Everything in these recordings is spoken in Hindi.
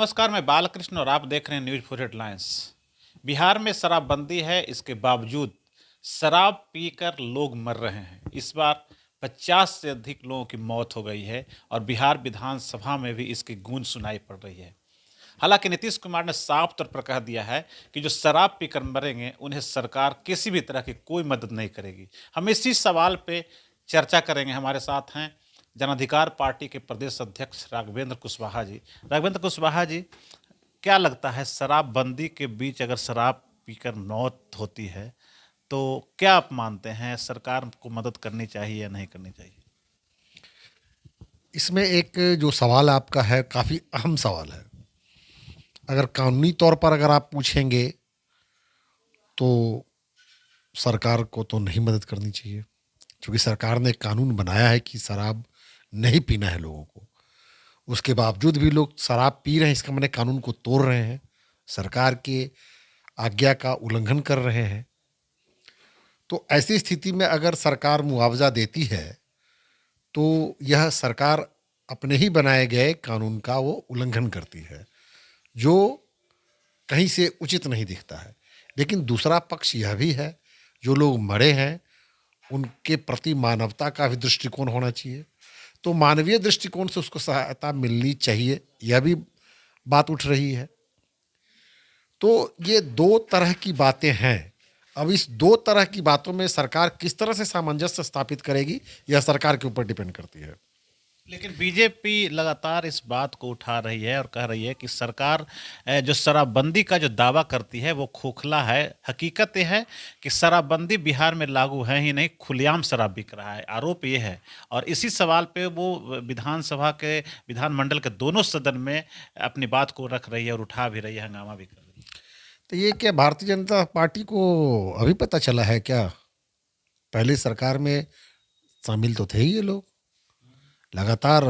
नमस्कार, मैं बालकृष्ण और आप देख रहे हैं न्यूज़ फॉर हेडलाइंस। बिहार में शराबबंदी है, इसके बावजूद शराब पीकर लोग मर रहे हैं। इस बार 50 से अधिक लोगों की मौत हो गई है और बिहार विधानसभा में भी इसकी गूंज सुनाई पड़ रही है। हालांकि नीतीश कुमार ने साफ तौर पर कह दिया है कि जो शराब पीकर मरेंगे उन्हें सरकार किसी भी तरह की कोई मदद नहीं करेगी। हम इसी सवाल पे चर्चा करेंगे। हमारे साथ हैं जन अधिकार पार्टी के प्रदेश अध्यक्ष राघवेंद्र कुशवाहा जी। राघवेंद्र कुशवाहा जी, क्या लगता है शराबबंदी के बीच अगर शराब पीकर मौत होती है तो क्या आप मानते हैं सरकार को मदद करनी चाहिए या नहीं करनी चाहिए? इसमें एक जो सवाल आपका है काफ़ी अहम सवाल है। अगर कानूनी तौर पर अगर आप पूछेंगे तो सरकार को तो नहीं मदद करनी चाहिए, क्योंकि सरकार ने कानून बनाया है कि शराब नहीं पीना है लोगों को। उसके बावजूद भी लोग शराब पी रहे हैं, इसका माने कानून को तोड़ रहे हैं, सरकार के आज्ञा का उल्लंघन कर रहे हैं। तो ऐसी स्थिति में अगर सरकार मुआवजा देती है तो यह सरकार अपने ही बनाए गए कानून का वो उल्लंघन करती है, जो कहीं से उचित नहीं दिखता है। लेकिन दूसरा पक्ष यह भी है, जो लोग मरे हैं उनके प्रति मानवता का भी दृष्टिकोण होना चाहिए। तो मानवीय दृष्टिकोण से उसको सहायता मिलनी चाहिए, यह भी बात उठ रही है। तो ये दो तरह की बातें हैं। अब इस दो तरह की बातों में सरकार किस तरह से सामंजस्य स्थापित करेगी, यह सरकार के ऊपर डिपेंड करती है। लेकिन बीजेपी लगातार इस बात को उठा रही है और कह रही है कि सरकार जो शराबबंदी का जो दावा करती है वो खोखला है। हकीकत ये है कि शराबबंदी बिहार में लागू है ही नहीं, खुलेआम शराब बिक रहा है। आरोप ये है और इसी सवाल पे वो विधानमंडल के दोनों सदन में अपनी बात को रख रही है और उठा भी रही है, हंगामा भी कर रही है। तो ये क्या भारतीय जनता पार्टी को अभी पता चला है क्या? पहले सरकार में शामिल तो थे ही ये लोग, लगातार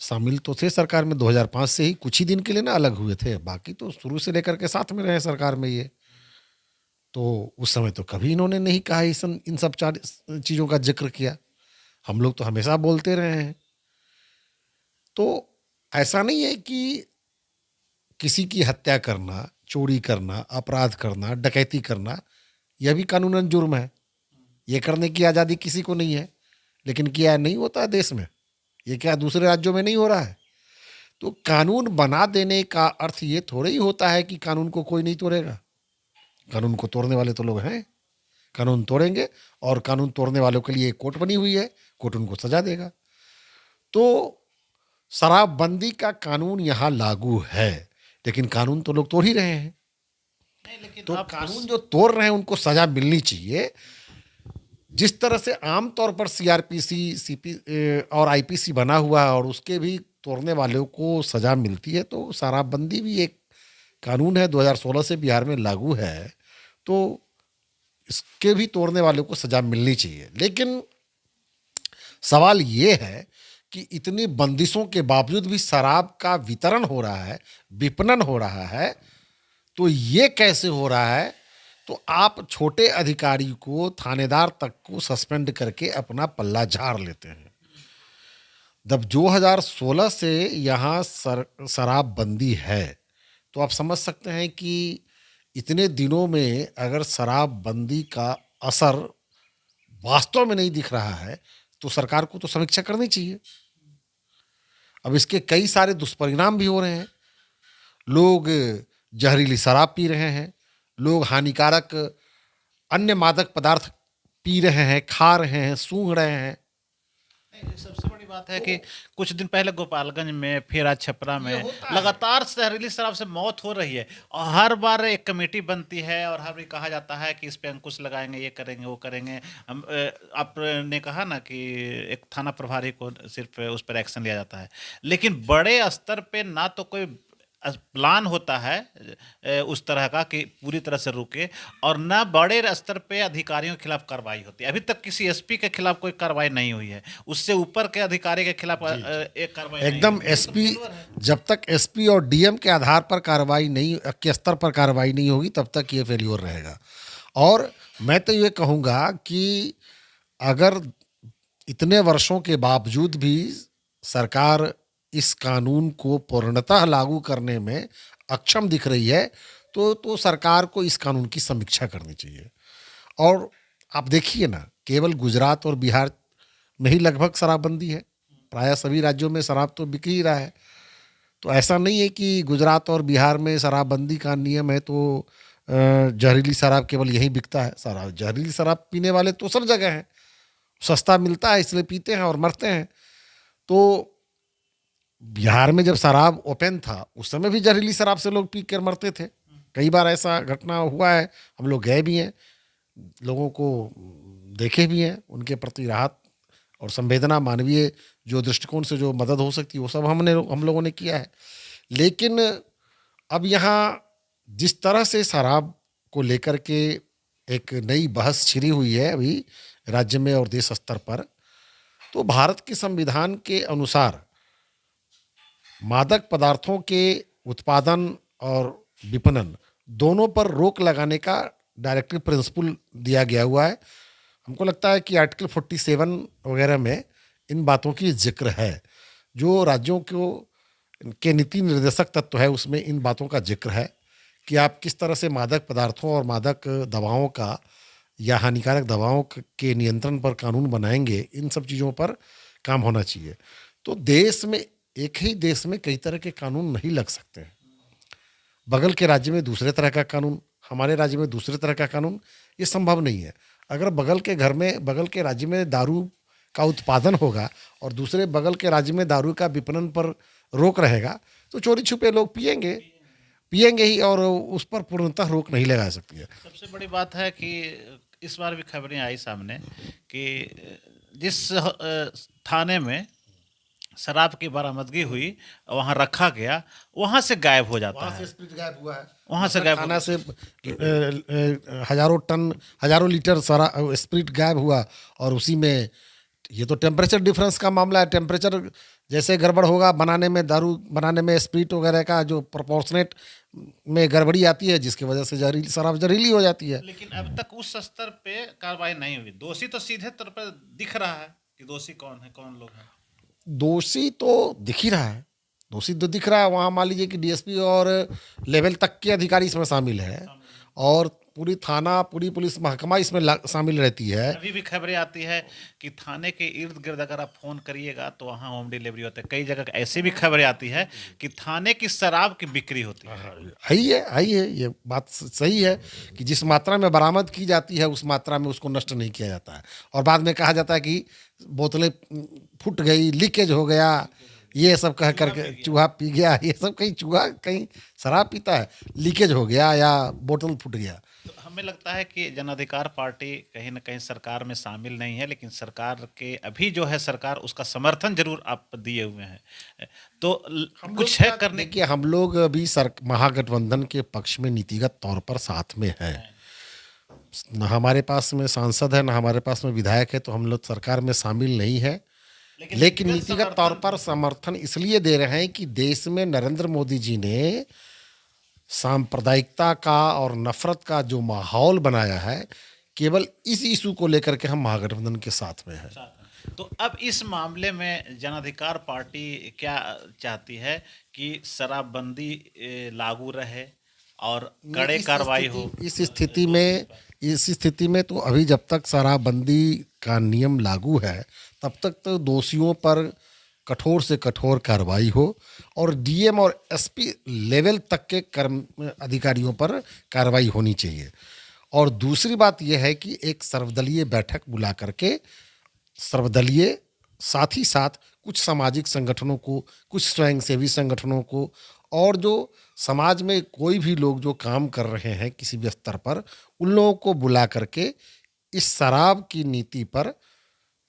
शामिल तो थे सरकार में। 2005 से ही कुछ ही दिन के लिए ना अलग हुए थे, बाकी तो शुरू से लेकर के साथ में रहे सरकार में ये। तो उस समय तो कभी इन्होंने नहीं कहा इन सब चार चीज़ों का जिक्र किया। हम लोग तो हमेशा बोलते रहे हैं। तो ऐसा नहीं है कि किसी की हत्या करना, चोरी करना, अपराध करना, डकैती करना, यह भी कानूनन जुर्म है। ये करने की आज़ादी किसी को नहीं है, लेकिन किया नहीं होता है देश में। ये क्या दूसरे राज्यों में नहीं हो रहा है? तो कानून बना देने का अर्थ ये थोड़ा ही होता है कि कानून को कोई नहीं तोड़ेगा। कानून को तोड़ने वाले तो लोग हैं, कानून तोड़ेंगे और कानून तोड़ने वालों के लिए एक कोर्ट बनी हुई है, कोर्ट उनको सजा देगा। तो शराबबंदी का कानून यहाँ लागू है, लेकिन कानून तो लोग तोड़ ही रहे हैं। नहीं, लेकिन तो आप कानून जो तोड़ रहे हैं उनको सजा मिलनी चाहिए। जिस तरह से आमतौर पर सीआरपीसी, सीपी और आईपीसी बना हुआ है और उसके भी तोड़ने वालों को सजा मिलती है, तो शराबबंदी भी एक कानून है, 2016 से बिहार में लागू है, तो इसके भी तोड़ने वालों को सजा मिलनी चाहिए। लेकिन सवाल ये है कि इतनी बंदिशों के बावजूद भी शराब का वितरण हो रहा है, विपणन हो रहा है, तो ये कैसे हो रहा है? तो आप छोटे अधिकारी को, थानेदार तक को सस्पेंड करके अपना पल्ला झाड़ लेते हैं। जब 2016 से यहाँ शराबबंदी है, तो आप समझ सकते हैं कि इतने दिनों में अगर शराबबंदी का असर वास्तव में नहीं दिख रहा है, तो सरकार को तो समीक्षा करनी चाहिए। अब इसके कई सारे दुष्परिणाम भी हो रहे हैं। लोग जहरीली शराब पी रहे हैं, लोग हानिकारक अन्य मादक पदार्थ पी रहे हैं, खा रहे हैं, सूंघ रहे हैं। नहीं, सबसे बड़ी बात है कि कुछ दिन पहले गोपालगंज में, फिर आज छपरा ये में होता है। लगातार जहरीली शराब से मौत हो रही है और हर बार एक कमेटी बनती है और हर बार कहा जाता है कि इस पे अंकुश लगाएंगे, ये करेंगे, वो करेंगे। आपने कहा ना कि एक थाना प्रभारी को सिर्फ उस पर एक्शन लिया जाता है, लेकिन बड़े स्तर पे ना तो कोई प्लान होता है उस तरह का कि पूरी तरह से रुके, और ना बड़े स्तर पे अधिकारियों के खिलाफ कार्रवाई होती है। अभी तक किसी एसपी के खिलाफ कोई कार्रवाई नहीं हुई है, उससे ऊपर के अधिकारी के खिलाफ एक कार्रवाई नहीं एकदम हुई है। ये तो एसपी, फेल्योर है। जब तक एसपी और डीएम के आधार पर कार्रवाई नहीं, के स्तर पर कार्रवाई नहीं होगी, तब तक ये फेल्योर रहेगा। और मैं तो ये कहूँगा कि अगर इतने वर्षों के बावजूद भी सरकार इस कानून को पूर्णतः लागू करने में अक्षम दिख रही है, तो सरकार को इस कानून की समीक्षा करनी चाहिए। और आप देखिए ना, केवल गुजरात और बिहार में ही लगभग शराबबंदी है, प्रायः सभी राज्यों में शराब तो बिक ही रहा है। तो ऐसा नहीं है कि गुजरात और बिहार में शराबबंदी का नियम है तो जहरीली शराब केवल यहीं बिकता है। शराब, जहरीली शराब पीने वाले तो सब जगह हैं, सस्ता मिलता है इसलिए पीते हैं और मरते हैं। तो बिहार में जब शराब ओपन था उस समय भी जहरीली शराब से लोग पी कर मरते थे। कई बार ऐसा घटना हुआ है, हम लोग गए भी हैं, लोगों को देखे भी हैं, उनके प्रति राहत और संवेदना, मानवीय जो दृष्टिकोण से जो मदद हो सकती है वो सब हम लोगों ने किया है। लेकिन अब यहाँ जिस तरह से शराब को लेकर के एक नई बहस छिड़ी हुई है अभी राज्य में और देश स्तर पर, तो भारत के संविधान के अनुसार मादक पदार्थों के उत्पादन और विपणन दोनों पर रोक लगाने का डायरेक्टिव प्रिंसिपल दिया गया हुआ है। हमको लगता है कि आर्टिकल 47 वगैरह में इन बातों की जिक्र है, जो राज्यों को के नीति निर्देशक तत्व है उसमें इन बातों का जिक्र है कि आप किस तरह से मादक पदार्थों और मादक दवाओं का या हानिकारक दवाओं के नियंत्रण पर कानून बनाएंगे। इन सब चीज़ों पर काम होना चाहिए। तो देश में, एक ही देश में कई तरह के कानून नहीं लग सकते हैं। बगल के राज्य में दूसरे तरह का कानून, हमारे राज्य में दूसरे तरह का कानून, ये संभव नहीं है। अगर बगल के घर में, बगल के राज्य में दारू का उत्पादन होगा और दूसरे बगल के राज्य में दारू का विपणन पर रोक रहेगा तो चोरी छुपे लोग पिएंगे ही और उस पर पूर्णतः रोक नहीं लगा सकती है। सबसे बड़ी बात है कि इस बार भी खबरें आई सामने कि जिस थाने में शराब की बरामदगी हुई, वहाँ रखा गया, वहाँ से गायब हो जाता वहाँ है। से स्प्रिट गायब हुआ है, वहाँ से गायब थाना से हजारों टन, हजारों लीटर सारा स्प्रिट गायब हुआ। और उसी में ये तो टेम्परेचर डिफरेंस का मामला है। टेम्परेचर जैसे गड़बड़ होगा बनाने में, दारू बनाने में, स्प्रिट वगैरह का जो प्रोपोर्शनेट में गड़बड़ी आती है जिसकी वजह से जहरीली शराब जहरीली हो जाती है। लेकिन अब तक उस स्तर पे कार्रवाई नहीं हुई। दोषी तो सीधे तौर पर दिख रहा है कि दोषी कौन है, कौन लोग हैं। दोषी तो दिख ही रहा है, दोषी तो दिख रहा है। वहाँ मान लीजिए कि डीएसपी और लेवल तक के अधिकारी इसमें शामिल है और पूरी थाना, पूरी पुलिस महकमा इसमें शामिल रहती है। अभी भी खबरें आती है कि थाने के इर्द गिर्द अगर आप फोन करिएगा तो वहाँ होम डिलीवरी होता है। कई जगह ऐसी भी खबरें आती है कि थाने की शराब की बिक्री होती है। आई है, ये बात सही है कि जिस मात्रा में बरामद की जाती है उस मात्रा में उसको नष्ट नहीं किया जाता है और बाद में कहा जाता है कि बोतलें फूट गई, लीकेज हो गया, ये सब कह करके चूहा पी गया। ये सब कहीं चूहा कहीं शराब पीता है, लीकेज हो गया या बोतल फूट गया। तो हमें लगता है कि जन अधिकार पार्टी कहीं ना कहीं सरकार में शामिल नहीं है, लेकिन सरकार के अभी जो है सरकार उसका समर्थन जरूर आप दिए हुए हैं। तो कुछ है करने की। हम लोग अभी महागठबंधन के पक्ष में नीतिगत तौर पर साथ में हैं। न हमारे पास में सांसद है, न हमारे पास में विधायक है, तो हम लोग सरकार में शामिल नहीं है। लेकिन नीतिगत तौर पर समर्थन इसलिए दे रहे हैं कि देश में नरेंद्र मोदी जी ने सांप्रदायिकता का और नफरत का जो माहौल बनाया है, केवल इस इशू को लेकर के हम महागठबंधन के साथ में हैं। तो अब इस मामले में जन अधिकार पार्टी क्या चाहती है कि शराबबंदी लागू रहे और कड़े कार्रवाई हो। इस स्थिति में तो अभी जब तक शराबबंदी का नियम लागू है तब तक तो दोषियों पर कठोर से कठोर कार्रवाई हो और डीएम और एसपी लेवल तक के कर्म अधिकारियों पर कार्रवाई होनी चाहिए। और दूसरी बात यह है कि एक सर्वदलीय बैठक बुला करके सर्वदलीय, साथ ही साथ कुछ सामाजिक संगठनों को, कुछ स्वयंसेवी संगठनों को और जो समाज में कोई भी लोग जो काम कर रहे हैं किसी भी स्तर पर, उन लोगों को बुला करके इस शराब की नीति पर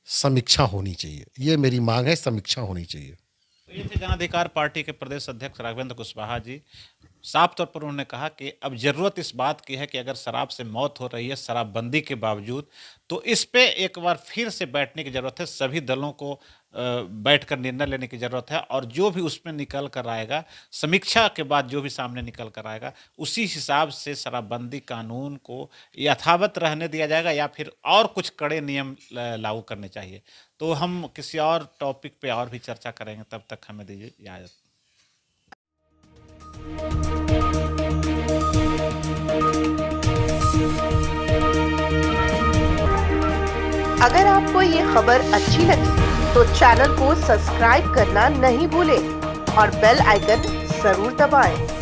समीक्षा होनी चाहिए। ये मेरी मांग है, समीक्षा होनी चाहिए। तो ये थे जन अधिकार पार्टी के प्रदेश अध्यक्ष राघवेंद्र कुशवाहा जी। साफ तौर पर उन्होंने कहा कि अब ज़रूरत इस बात की है कि अगर शराब से मौत हो रही है शराबबंदी के बावजूद, तो इस पे एक बार फिर से बैठने की ज़रूरत है। सभी दलों को बैठकर निर्णय लेने की ज़रूरत है और जो भी उसमें निकल कर आएगा, समीक्षा के बाद जो भी सामने निकल कर आएगा, उसी हिसाब से शराबबंदी कानून को यथावत रहने दिया जाएगा या फिर और कुछ कड़े नियम लागू करने चाहिए। तो हम किसी और टॉपिक पे और भी चर्चा करेंगे, तब तक हमें दीजिए इजाज़त। अगर आपको ये खबर अच्छी लगी तो चैनल को सब्सक्राइब करना नहीं भूलें और बेल आइकन जरूर दबाएं।